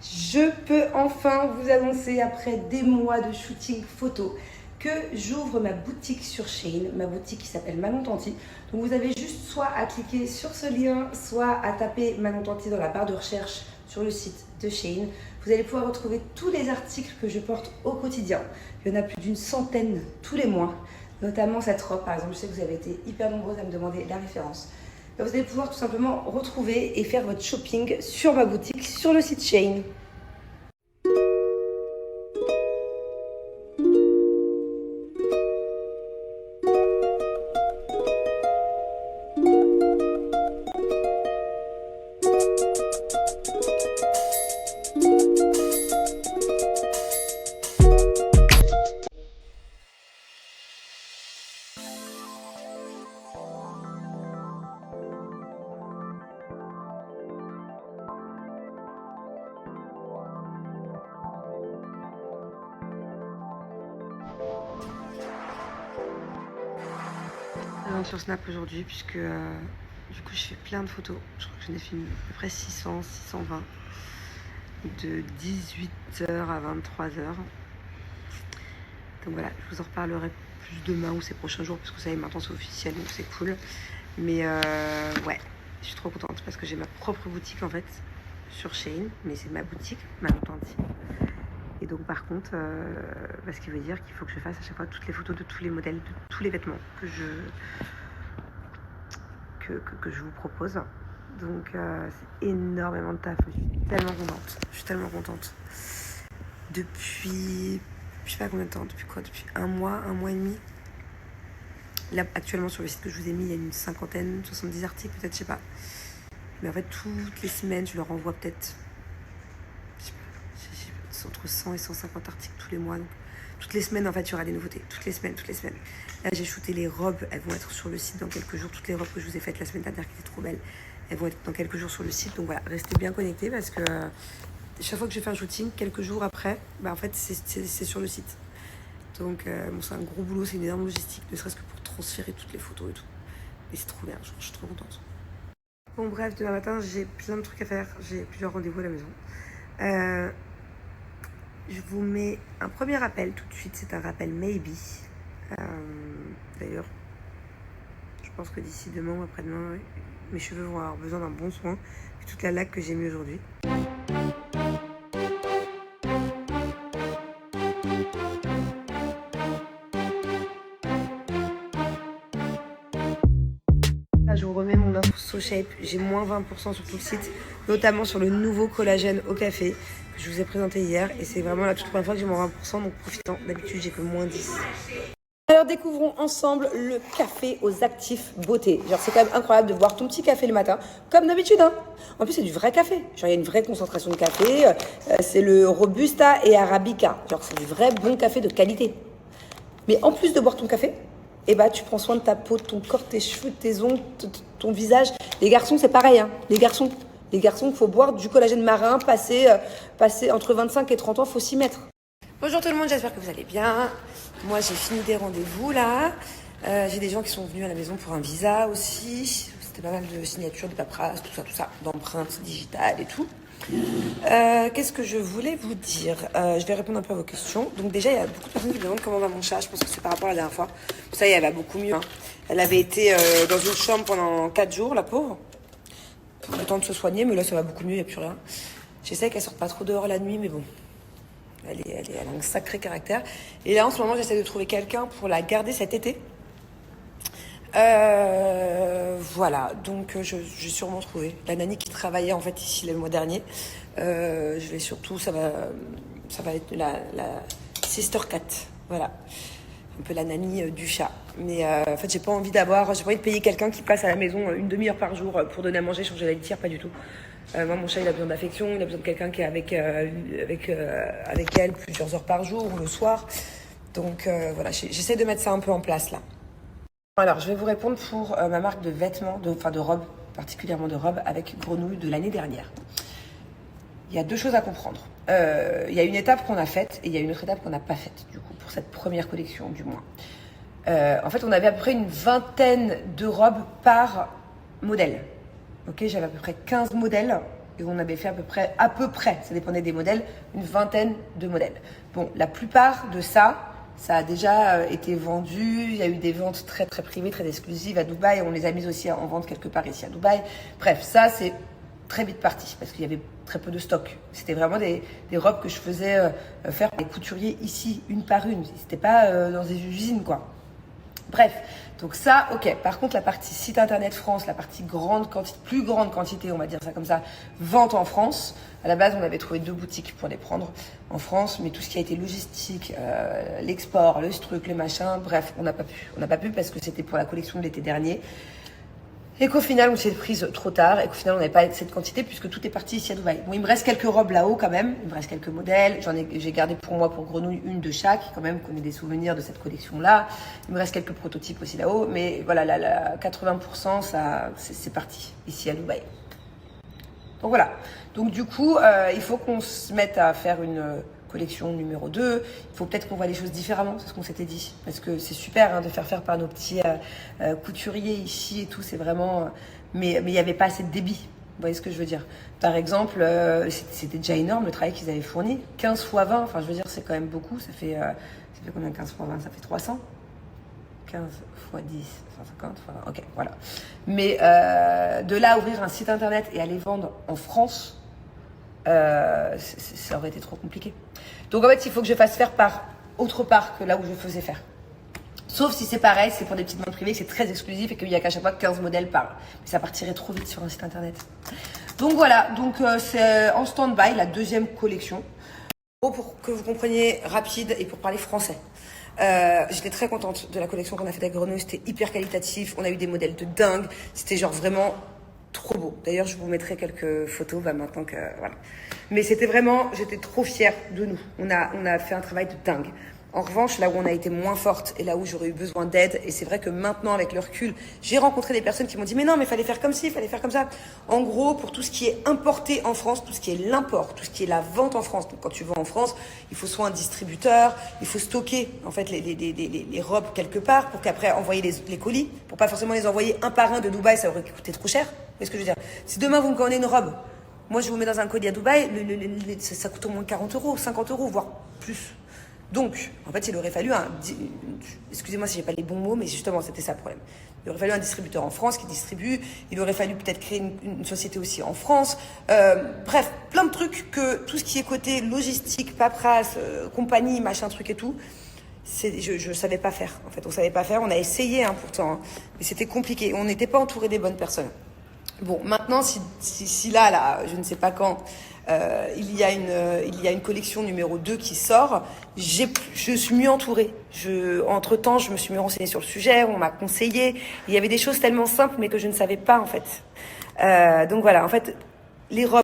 Je peux enfin vous annoncer, après des mois de shooting photo, que j'ouvre ma boutique sur Shein, ma boutique qui s'appelle Manon Tanti. Donc vous avez juste soit à cliquer sur ce lien, soit à taper Manon Tanti dans la barre de recherche sur le site de Shein. Vous allez pouvoir retrouver tous les articles que je porte au quotidien. Il y en a plus d'une centaine tous les mois, notamment cette robe par exemple. Je sais que vous avez été hyper nombreuses à me demander la référence. Vous allez pouvoir tout simplement retrouver et faire votre shopping sur ma boutique, sur le site Shein. Sur Snap aujourd'hui puisque du coup je fais plein de photos. Je crois que j'en ai fait à peu près 600, 620 de 18h à 23h. Donc voilà, je vous en reparlerai plus demain ou ces prochains jours parce que ça y est, maintenant c'est officiel donc c'est cool. Mais ouais, je suis trop contente parce que j'ai ma propre boutique en fait sur Shein, mais c'est ma boutique, Manon Tanti. Et donc par contre, ce qui veut dire qu'il faut que je fasse à chaque fois toutes les photos de tous les modèles, de tous les vêtements que je vous propose. Donc c'est énormément de taf. Je suis tellement contente. Je suis tellement contente. Depuis, je sais pas combien de temps, depuis quoi? Depuis un mois et demi. Là, actuellement, sur le site que je vous ai mis, il y a une cinquantaine, 70 articles, peut-être, je sais pas. Mais en fait, toutes les semaines, je leur envoie peut-être, je sais pas, entre 100 et 150 articles tous les mois. Donc, toutes les semaines, en fait, il y aura des nouveautés. Toutes les semaines. Là, j'ai shooté les robes. Elles vont être sur le site dans quelques jours. Toutes les robes que je vous ai faites la semaine dernière, qui étaient trop belles, elles vont être dans quelques jours sur le site. Donc voilà, restez bien connectés parce que chaque fois que je fais un shooting, quelques jours après, en fait, c'est sur le site. Donc bon, c'est un gros boulot, c'est une énorme logistique, ne serait-ce que pour transférer toutes les photos et tout. Et c'est trop bien, je suis trop contente. Bon bref, demain matin, j'ai plein de trucs à faire. J'ai plusieurs rendez-vous à la maison. Je vous mets un premier rappel tout de suite, c'est un rappel maybe. D'ailleurs, je pense que d'ici demain ou après-demain, mes cheveux vont avoir besoin d'un bon soin. Et toute la laque que j'ai mis aujourd'hui. Là, je vous remets mon offre SoShape. J'ai moins 20% sur tout le site, notamment sur le nouveau collagène au café que je vous ai présenté hier. Et c'est vraiment la toute première fois que j'ai moins 20%, donc profitant. D'habitude, j'ai que moins 10%. Alors découvrons ensemble le café aux actifs beauté. Genre c'est quand même incroyable de boire ton petit café le matin, comme d'habitude. Hein. En plus c'est du vrai café. Genre il y a une vraie concentration de café. C'est le Robusta et Arabica. Genre c'est du vrai bon café de qualité. Mais en plus de boire ton café, tu prends soin de ta peau, de ton corps, tes cheveux, tes ongles, ton visage. Les garçons c'est pareil. Hein. Les garçons, il faut boire du collagène marin, passer entre 25 et 30 ans, il faut s'y mettre. Bonjour tout le monde, j'espère que vous allez bien. Moi, j'ai fini des rendez-vous là. J'ai des gens qui sont venus à la maison pour un visa aussi. C'était pas mal de signatures, de paperasse, tout ça, d'empreintes digitales et tout. Qu'est-ce que je voulais vous dire? Je vais répondre un peu à vos questions. Donc déjà, il y a beaucoup de personnes qui me demandent comment va mon chat. Je pense que c'est par rapport à la dernière fois. Ça y est, elle va beaucoup mieux. Hein. Elle avait été dans une chambre pendant 4 jours, la pauvre. Pour le temps de se soigner, mais là, ça va beaucoup mieux, il n'y a plus rien. J'essaie qu'elle sorte pas trop dehors la nuit, mais bon. Elle a un sacré caractère. Et là, en ce moment, j'essaie de trouver quelqu'un pour la garder cet été. Voilà, donc je vais sûrement trouver la nanny qui travaillait en fait ici le mois dernier. Je vais surtout, ça va être la sister cat, voilà, un peu la nanny du chat. Mais en fait, j'ai pas envie de payer quelqu'un qui passe à la maison une demi-heure par jour pour donner à manger, changer la litière, pas du tout. Moi, mon chat, il a besoin d'affection, il a besoin de quelqu'un qui est avec elle plusieurs heures par jour ou le soir. Donc voilà, j'essaie de mettre ça un peu en place là. Alors, je vais vous répondre pour ma marque de vêtements, de robes, particulièrement de robes avec grenouille de l'année dernière. Il y a deux choses à comprendre. Il y a une étape qu'on a faite et il y a une autre étape qu'on n'a pas faite, du coup, pour cette première collection, du moins. En fait, on avait à peu près une vingtaine de robes par modèle. Ok, j'avais à peu près 15 modèles et on avait fait à peu près, ça dépendait des modèles, une vingtaine de modèles. Bon, la plupart de ça a déjà été vendu. Il y a eu des ventes très très privées, très exclusives à Dubaï. On les a mises aussi en vente quelque part ici à Dubaï. Bref, ça c'est très vite parti parce qu'il y avait très peu de stock. C'était vraiment des robes que je faisais faire par les couturiers ici, une par une. C'était pas dans des usines, quoi. Bref, donc ça, ok. Par contre, la partie site internet France, la partie plus grande quantité, on va dire ça comme ça, vente en France. À la base, on avait trouvé 2 boutiques pour les prendre en France, mais tout ce qui a été logistique, l'export, le truc, le machin, bref, on n'a pas pu. On n'a pas pu parce que c'était pour la collection de l'été dernier. Et qu'au final, on s'est prise trop tard et qu'au final, on n'avait pas cette quantité puisque tout est parti ici à Dubaï. Bon, il me reste quelques robes là-haut quand même. Il me reste quelques modèles. J'ai gardé pour moi, pour Grenouille, une de chaque, quand même, qu'on ait des souvenirs de cette collection-là. Il me reste quelques prototypes aussi là-haut. Mais voilà, la 80%, c'est parti ici à Dubaï. Donc voilà. Donc du coup, il faut qu'on se mette à faire une collection numéro 2. Il faut peut-être qu'on voit les choses différemment, c'est ce qu'on s'était dit. Parce que c'est super de faire par nos petits couturiers ici et tout, c'est vraiment... Mais il n'y avait pas assez de débit, vous voyez ce que je veux dire. Par exemple, c'était déjà énorme le travail qu'ils avaient fourni. 15 fois 20, enfin je veux dire, c'est quand même beaucoup. Ça fait combien 15 fois 20? Ça fait 300. 15 fois 10, 150 fois 20. Ok, voilà. Mais de là à ouvrir un site internet et aller vendre en France, ça aurait été trop compliqué. Donc en fait, il faut que je fasse faire par autre part que là où je faisais faire. Sauf si c'est pareil, c'est pour des petites ventes privées, c'est très exclusif et qu'il n'y a qu'à chaque fois 15 modèles par. Mais ça partirait trop vite sur un site internet. Donc voilà, c'est en stand-by la deuxième collection. Pour que vous compreniez rapide et pour parler français. J'étais très contente de la collection qu'on a faite avec Grenouille, c'était hyper qualitatif, on a eu des modèles de dingue, c'était genre vraiment trop beau. D'ailleurs, je vous mettrai quelques photos maintenant que voilà. Mais c'était vraiment, j'étais trop fière de nous. On a fait un travail de dingue. En revanche, là où on a été moins forte et là où j'aurais eu besoin d'aide, et c'est vrai que maintenant, avec le recul, j'ai rencontré des personnes qui m'ont dit « Mais non, mais fallait faire comme ci, fallait faire comme ça ». En gros, pour tout ce qui est importé en France, tout ce qui est l'import, tout ce qui est la vente en France, donc quand tu vends en France, il faut soit un distributeur, il faut stocker en fait les robes quelque part pour qu'après envoyer les colis, pour pas forcément les envoyer un par un de Dubaï, ça aurait coûté trop cher. Vous voyez ce que je veux dire? Si demain vous me commandez une robe, moi je vous mets dans un colis à Dubaï, ça coûte au moins 40 euros, 50 euros, voire plus. Donc, en fait, il aurait fallu excusez-moi si j'ai pas les bons mots, mais justement, c'était ça le problème. Il aurait fallu un distributeur en France qui distribue. Il aurait fallu peut-être créer une société aussi en France. Bref, plein de trucs que tout ce qui est côté logistique, paperasse, compagnie, machin, truc et tout, je savais pas faire. En fait, on savait pas faire. On a essayé pourtant, mais c'était compliqué. On n'était pas entouré des bonnes personnes. Bon, maintenant, si là, je ne sais pas quand, il y a une collection numéro 2 qui sort, je suis mieux entourée. Entre-temps, je me suis mieux renseignée sur le sujet, on m'a conseillé. Il y avait des choses tellement simples, mais que je ne savais pas, en fait. Donc voilà, en fait, les robes